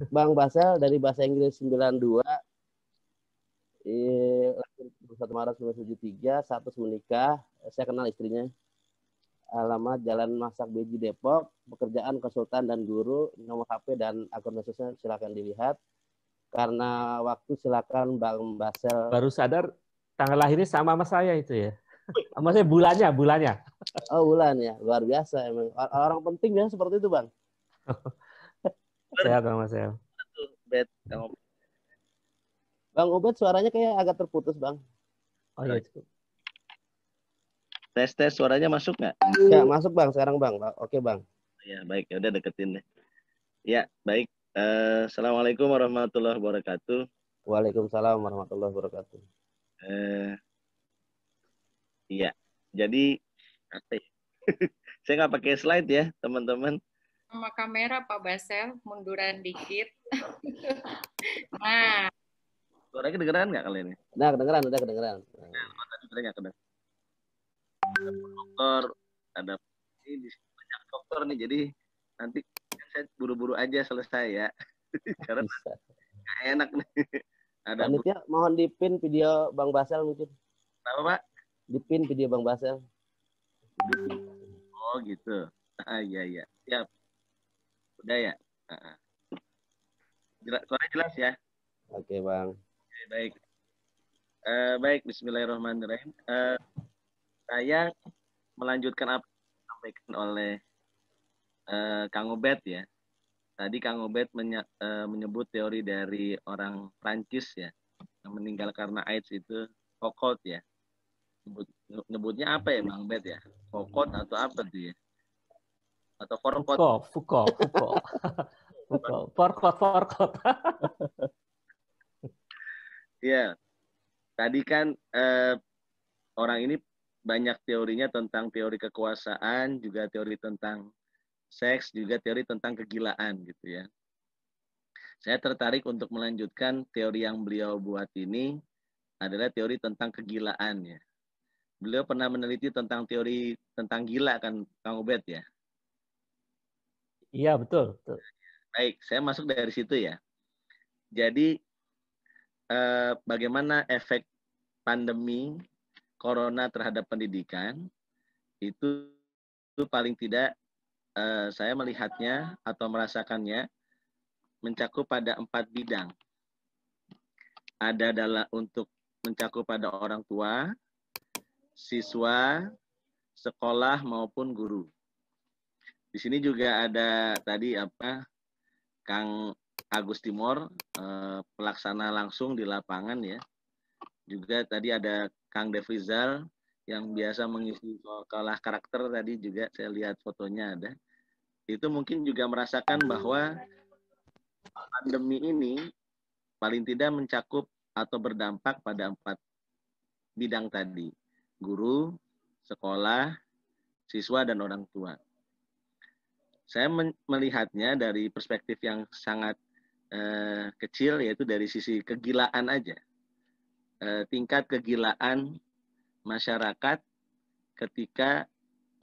Bang Basel dari bahasa Inggris 92, lahir 1 Maret 1973, status menikah, saya kenal istrinya. Alamat Jalan Masak Beji Depok, pekerjaan konsultan dan guru, nomor HP dan akun medsosnya silakan dilihat. Karena waktu silakan Bang Basel. Baru sadar tanggal lahirnya sama sama saya itu ya. Maksudnya bulannya. Oh bulan ya, luar biasa emang. Orang penting ya seperti itu Bang. Sehat Bang Marcel. Bang Ubed suaranya kayak agak terputus Bang. Oh iya cukup. Tes suaranya masuk nggak? Ya masuk Bang sekarang Bang. Oke Bang. Ya baik, ya udah deketin deh. Ya baik. Assalamualaikum warahmatullahi wabarakatuh. Waalaikumsalam warahmatullahi wabarakatuh. Iya, jadi saya nggak pakai slide ya teman-teman. Sama kamera Pak Basel, munduran dikit. Nah. Suaranya kedengeran nggak kalian ini? Nah, kedengeran, udah kedengeran. Ada dokter, ada ini banyak dokter nih, jadi nanti saya buru-buru aja selesai ya. Karena nggak enak nih. Ada panitia mohon dipin video Bang Basel mungkin. Apa Pak? Dipin video Bang Basel. Oh gitu. Iya. Siap. Udah ya. Suaranya jelas ya. Oke Bang. Oke, baik. Baik. Bismillahirrahmanirrahim. Saya melanjutkan apa yang disampaikan oleh Kang Ubed ya. Tadi Kang Ubed menyebut teori dari orang Prancis ya, yang meninggal karena AIDS itu Foucault ya. Nyebutnya apa ya Bang Ubed ya? Foucault atau apa tuh ya? Atau Foucault. Ya, tadi kan orang ini banyak teorinya tentang teori kekuasaan, juga teori tentang seks, juga teori tentang kegilaan gitu ya. Saya tertarik untuk melanjutkan teori yang beliau buat ini adalah teori tentang kegilaan ya. Beliau pernah meneliti tentang teori tentang gila kan Kang Ubed ya? Iya betul. Baik, saya masuk dari situ ya. Jadi bagaimana efek pandemi corona terhadap pendidikan itu paling tidak saya melihatnya atau merasakannya mencakup pada 4 bidang. Ada adalah untuk mencakup pada orang tua, siswa, sekolah maupun guru. Di sini juga ada tadi Kang Agus Timor, pelaksana langsung di lapangan ya. Juga tadi ada Kang Devrizal yang biasa mengisi kelas karakter, tadi juga saya lihat fotonya ada. Itu mungkin juga merasakan bahwa pandemi ini paling tidak mencakup atau berdampak pada 4 bidang tadi. Guru, sekolah, siswa, dan orang tua. Saya melihatnya dari perspektif yang sangat kecil, yaitu dari sisi kegilaan aja. Tingkat kegilaan masyarakat ketika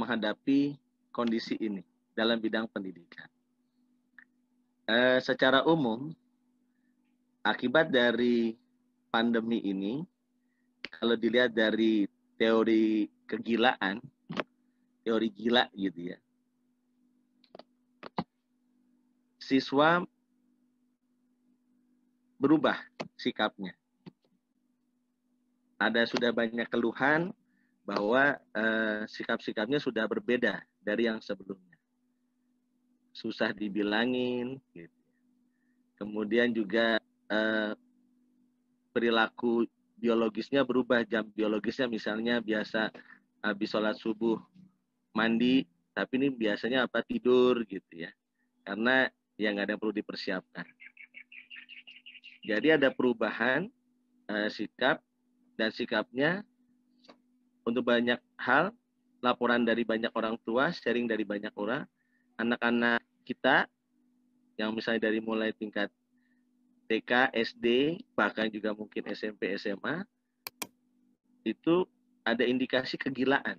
menghadapi kondisi ini dalam bidang pendidikan. Secara umum, akibat dari pandemi ini, kalau dilihat dari teori kegilaan, teori gila gitu ya, siswa berubah sikapnya. Ada sudah banyak keluhan bahwa sikap-sikapnya sudah berbeda dari yang sebelumnya. Susah dibilangin, gitu. Kemudian juga perilaku biologisnya berubah, jam biologisnya misalnya biasa habis sholat subuh mandi, tapi ini biasanya tidur gitu ya, karena ya nggak ada yang perlu dipersiapkan. Jadi ada perubahan sikap, dan sikapnya untuk banyak hal, laporan dari banyak orang tua, sharing dari banyak orang, anak-anak kita yang misalnya dari mulai tingkat TK, SD, bahkan juga mungkin SMP, SMA, itu ada indikasi kegilaan.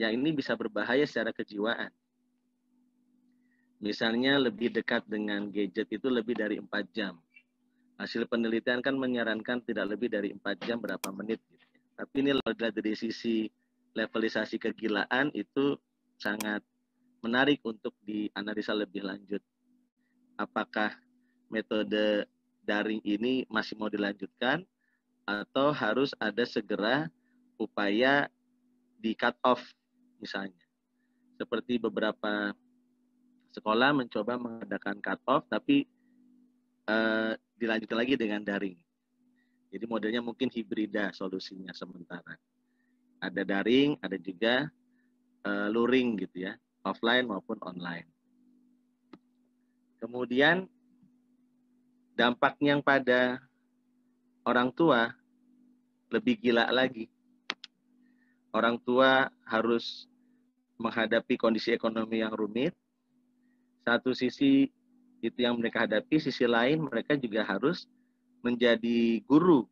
Yang ini bisa berbahaya secara kejiwaan. misalnya lebih dekat dengan gadget itu lebih dari 4 jam. Hasil penelitian kan menyarankan tidak lebih dari 4 jam berapa menit. Gitu. Tapi ini dari sisi levelisasi kegilaan itu sangat menarik untuk dianalisa lebih lanjut. Apakah metode daring ini masih mau dilanjutkan atau harus ada segera upaya di cut off misalnya. Seperti beberapa sekolah mencoba mengadakan cut off tapi dilanjutkan lagi dengan daring. Jadi modelnya mungkin hibrida solusinya sementara. Ada daring, ada juga luring gitu ya, offline maupun online. Kemudian dampaknya pada orang tua lebih gila lagi. Orang tua harus menghadapi kondisi ekonomi yang rumit. Satu sisi itu yang mereka hadapi, sisi lain mereka juga harus menjadi guru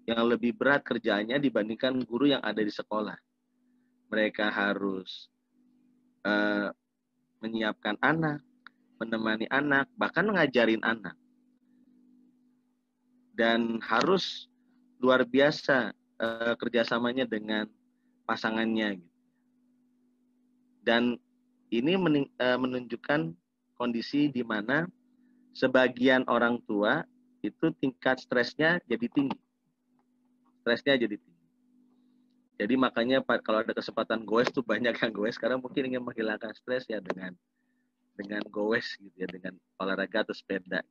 yang lebih berat kerjaannya dibandingkan guru yang ada di sekolah. Mereka harus menyiapkan anak, menemani anak, bahkan ngajarin anak. Dan harus luar biasa kerjasamanya dengan pasangannya. Dan ini menunjukkan kondisi di mana sebagian orang tua itu tingkat stresnya jadi tinggi. Stresnya jadi tinggi. Jadi makanya kalau ada kesempatan goes tuh banyak yang goes. Sekarang mungkin ingin menghilangkan stres ya dengan goes gitu ya, dengan olahraga atau sepeda.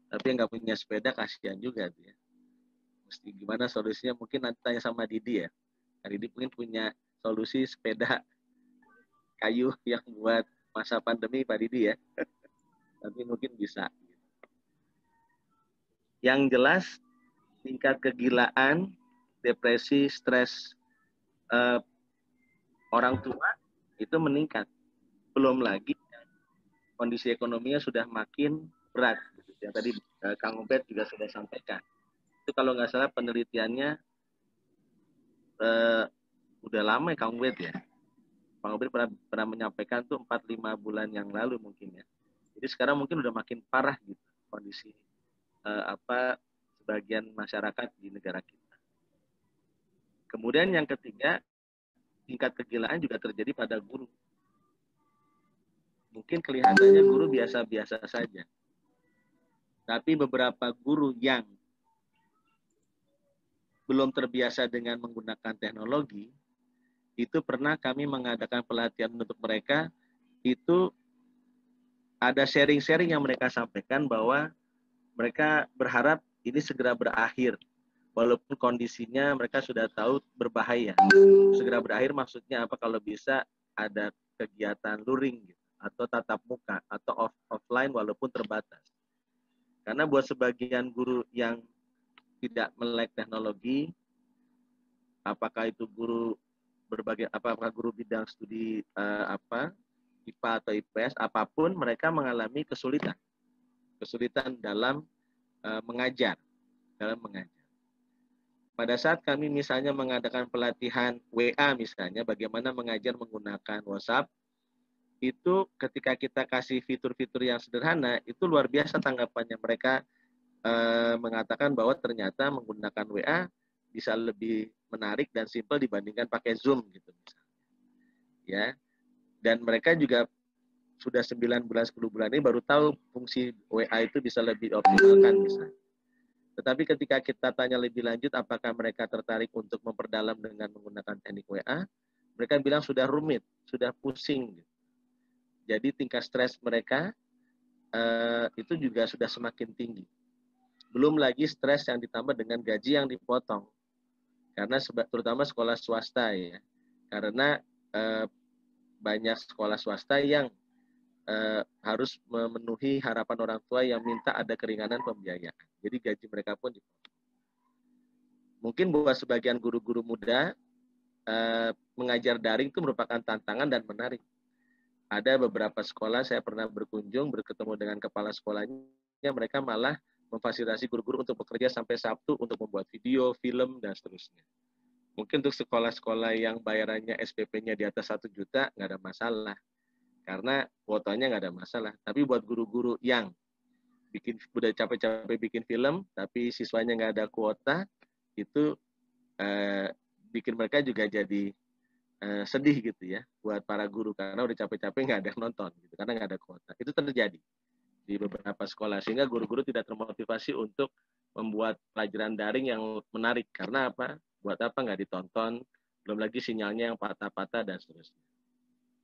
Tapi yang nggak punya sepeda kasihan juga tuh ya. Mesti gimana solusinya? Mungkin nanti tanya sama Didi ya. Didi mungkin punya solusi sepeda kayu yang buat masa pandemi Pak Didi ya. Tapi mungkin bisa. Yang jelas tingkat kegilaan, depresi, stres orang tua itu meningkat. Belum lagi kondisi ekonominya sudah makin berat. Yang tadi Kang Ubed juga sudah sampaikan. Itu kalau nggak salah penelitiannya udah lama ya Kang Ubed ya. Kang Ubed pernah menyampaikan tuh 4-5 bulan yang lalu mungkin ya. Jadi sekarang mungkin udah makin parah gitu kondisi sebagian masyarakat di negara kita. Kemudian yang ketiga, tingkat kegilaan juga terjadi pada guru. Mungkin kelihatannya guru biasa-biasa saja. Tapi beberapa guru yang belum terbiasa dengan menggunakan teknologi, itu pernah kami mengadakan pelatihan untuk mereka, itu ada sharing-sharing yang mereka sampaikan bahwa mereka berharap ini segera berakhir. Walaupun kondisinya mereka sudah tahu berbahaya. Segera berakhir maksudnya apa? Kalau bisa ada kegiatan luring gitu, atau tatap muka atau offline walaupun terbatas. Karena buat sebagian guru yang tidak melek teknologi, apakah itu guru apakah guru bidang studi IPA atau IPS, apapun mereka mengalami kesulitan dalam mengajar. Pada saat kami misalnya mengadakan pelatihan WA misalnya, bagaimana mengajar menggunakan WhatsApp, itu ketika kita kasih fitur-fitur yang sederhana, itu luar biasa tanggapannya. Mereka mengatakan bahwa ternyata menggunakan WA bisa lebih menarik dan simpel dibandingkan pakai Zoom gitu misalnya. Ya. Dan mereka juga sudah 9 bulan, 10 bulan ini baru tahu fungsi WA itu bisa lebih optimalkan misalnya. Tetapi ketika kita tanya lebih lanjut apakah mereka tertarik untuk memperdalam dengan menggunakan teknik WA, mereka bilang sudah rumit, sudah pusing. Jadi tingkat stres mereka itu juga sudah semakin tinggi. Belum lagi stres yang ditambah dengan gaji yang dipotong. Karena terutama sekolah swasta ya. Karena banyak sekolah swasta yang harus memenuhi harapan orang tua yang minta ada keringanan pembiayaan. Jadi gaji mereka pun dipotong. Mungkin buat sebagian guru-guru muda, mengajar daring itu merupakan tantangan dan menarik. Ada beberapa sekolah saya pernah berkunjung, berketemu dengan kepala sekolahnya, mereka malah memfasilitasi guru-guru untuk bekerja sampai Sabtu untuk membuat video, film, dan seterusnya. Mungkin untuk sekolah-sekolah yang bayarannya SPP-nya di atas 1 juta, nggak ada masalah. karena kuotanya nggak ada masalah. Tapi buat guru-guru yang udah capek-capek bikin film, tapi siswanya nggak ada kuota, itu bikin mereka juga jadi sedih gitu ya buat para guru, karena udah capek-capek nggak ada yang nonton gitu, karena nggak ada kuota. Itu terjadi di beberapa sekolah, sehingga guru-guru tidak termotivasi untuk membuat pelajaran daring yang menarik. Karena apa? Buat apa nggak ditonton, belum lagi sinyalnya yang patah-patah dan seterusnya.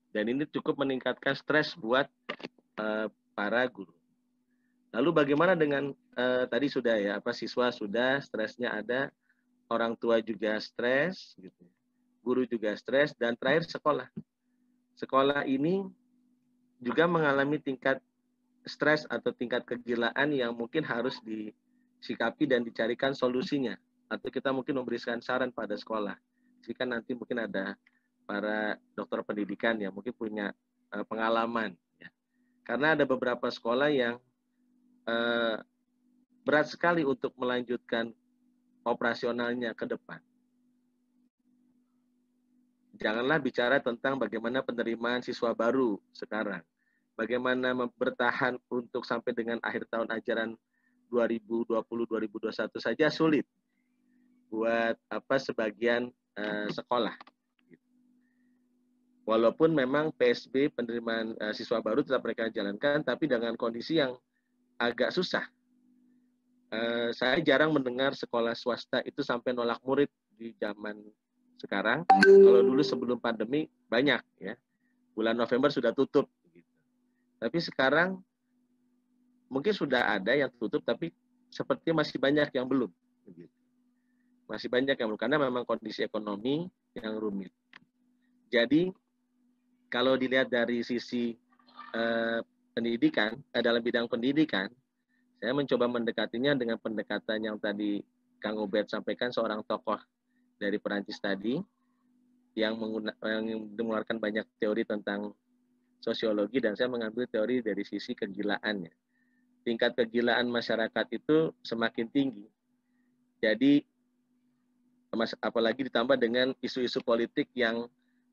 Dan ini cukup meningkatkan stres buat para guru. Lalu bagaimana dengan tadi sudah ya, siswa sudah, stresnya ada, orang tua juga stres, gitu. Guru juga stres, dan terakhir sekolah. Sekolah ini juga mengalami tingkat stres atau tingkat kegilaan yang mungkin harus disikapi dan dicarikan solusinya. Atau kita mungkin memberikan saran pada sekolah. Jika nanti mungkin ada para dokter pendidikan yang mungkin punya pengalaman. Ya. Karena ada beberapa sekolah yang berat sekali untuk melanjutkan operasionalnya ke depan. Janganlah bicara tentang bagaimana penerimaan siswa baru sekarang. Bagaimana bertahan untuk sampai dengan akhir tahun ajaran 2020-2021 saja sulit buat sebagian sekolah. Walaupun memang PSB penerimaan siswa baru tetap mereka jalankan, tapi dengan kondisi yang agak susah. Saya jarang mendengar sekolah swasta itu sampai nolak murid di zaman sekarang. Kalau dulu sebelum pandemi banyak ya. Bulan November sudah tutup. Gitu. Tapi sekarang mungkin sudah ada yang tutup, tapi sepertinya masih banyak yang belum. Gitu. Masih banyak yang belum, karena memang kondisi ekonomi yang rumit. Jadi kalau dilihat dari sisi pendidikan, dalam bidang pendidikan, saya mencoba mendekatinya dengan pendekatan yang tadi Kang Ubed sampaikan, seorang tokoh dari Perancis tadi, yang mengeluarkan banyak teori tentang sosiologi, dan saya mengambil teori dari sisi kegilaannya. Tingkat kegilaan masyarakat itu semakin tinggi. Jadi, apalagi ditambah dengan isu-isu politik yang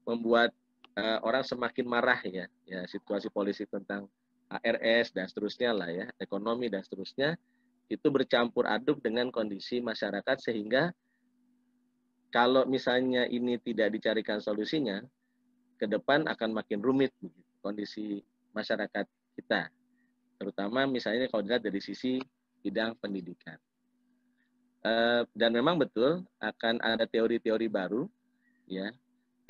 membuat orang semakin marah ya, situasi politik tentang ARS dan seterusnya lah ya, ekonomi dan seterusnya, itu bercampur aduk dengan kondisi masyarakat, sehingga kalau misalnya ini tidak dicarikan solusinya, ke depan akan makin rumit kondisi masyarakat kita. Terutama misalnya kalau dilihat dari sisi bidang pendidikan. Dan memang betul akan ada teori-teori baru. Ya.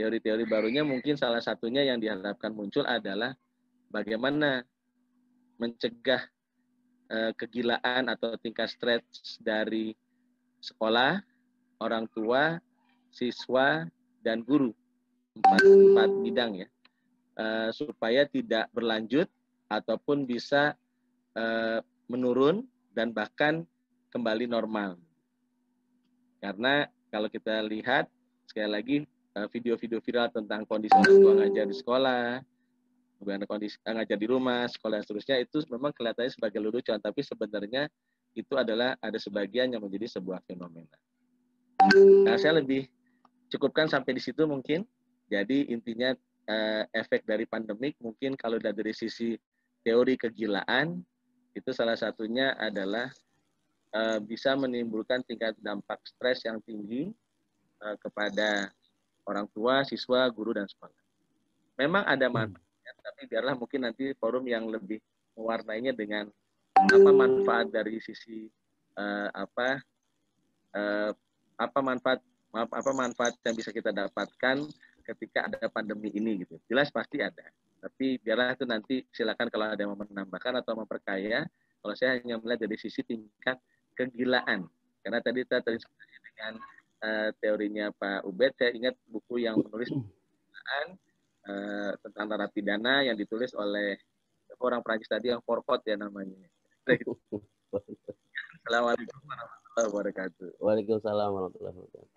Teori-teori barunya mungkin salah satunya yang diharapkan muncul adalah bagaimana mencegah kegilaan atau tingkat stres dari sekolah, orang tua, siswa, dan guru, empat bidang ya, supaya tidak berlanjut ataupun bisa menurun dan bahkan kembali normal. Karena kalau kita lihat sekali lagi video-video viral tentang kondisi orang tua ngajar di sekolah, bagaimana kondisi ngajar di rumah, sekolah dan seterusnya, itu memang kelihatannya sebagai lelucon, tapi sebenarnya itu adalah ada sebagian yang menjadi sebuah fenomena. Nah, saya lebih cukupkan sampai di situ mungkin. Jadi intinya efek dari pandemik mungkin kalau dari sisi teori kegilaan itu salah satunya adalah bisa menimbulkan tingkat dampak stres yang tinggi kepada orang tua, siswa, guru, dan sekolah. Memang ada manfaatnya, tapi biarlah mungkin nanti forum yang lebih mewarnainya dengan apa manfaat dari sisi manfaat yang bisa kita dapatkan ketika ada pandemi ini gitu. Jelas pasti ada. Tapi biarlah itu nanti silakan kalau ada yang mau menambahkan atau memperkaya. Kalau saya hanya melihat dari sisi tingkat kegilaan. Karena tadi kita terinspirasi dengan teorinya Pak Ubed, saya ingat buku yang menulis kegilaan tentang narapidana yang ditulis oleh orang Prancis tadi yang Forcott ya namanya. Assalamualaikum warahmatullahi wabarakatuh. Waalaikumsalam warahmatullahi wabarakatuh.